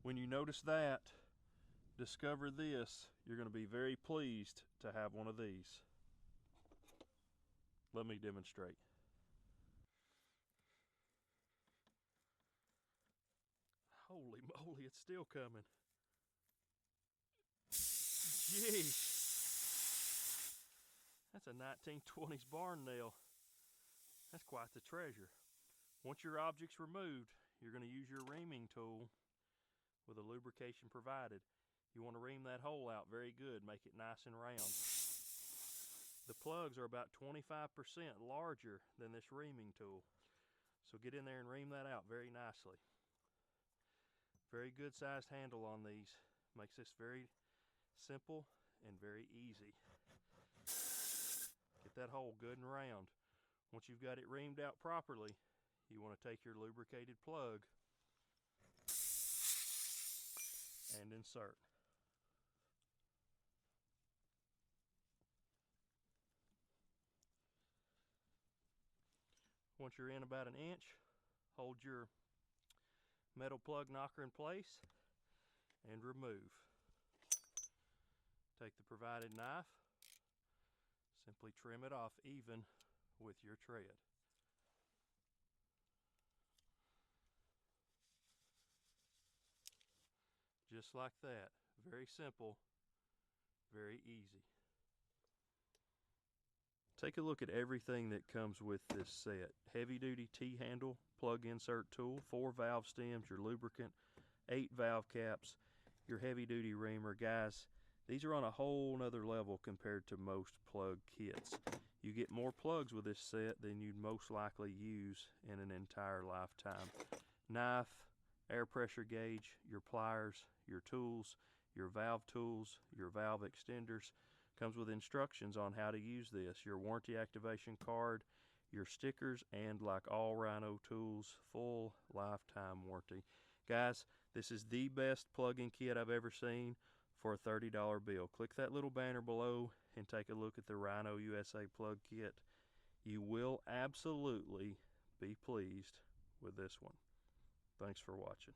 When you notice that, discover this, you're going to be very pleased to have one of these. Let me demonstrate. Holy moly, it's still coming. Jeez. That's a 1920s barn nail. That's quite the treasure. Once your object's removed, you're going to use your reaming tool with a lubrication provided. You want to ream that hole out very good, make it nice and round. The plugs are about 25% larger than this reaming tool. So get in there and ream that out very nicely. Very good sized handle on these. Makes this very simple and very easy. Get that hole good and round. Once you've got it reamed out properly, you want to take your lubricated plug and insert. Once you're in about an inch, hold your metal plug knocker in place and remove. Take the provided knife, simply trim it off even with your tread. Just like that. Very simple, very easy. Take a look at everything that comes with this set. Heavy duty T-handle, plug insert tool, 4 valve stems, your lubricant, 8 valve caps, your heavy duty reamer. Guys, these are on a whole nother level compared to most plug kits. You get more plugs with this set than you'd most likely use in an entire lifetime. Knife, air pressure gauge, your pliers, your tools, your valve extenders. Comes with instructions on how to use this, your warranty activation card, your stickers, and like all Rhino tools, full lifetime warranty. Guys, this is the best plug-in kit I've ever seen for a $30 bill. Click that little banner below and take a look at the Rhino USA plug kit. You will absolutely be pleased with this one. Thanks for watching.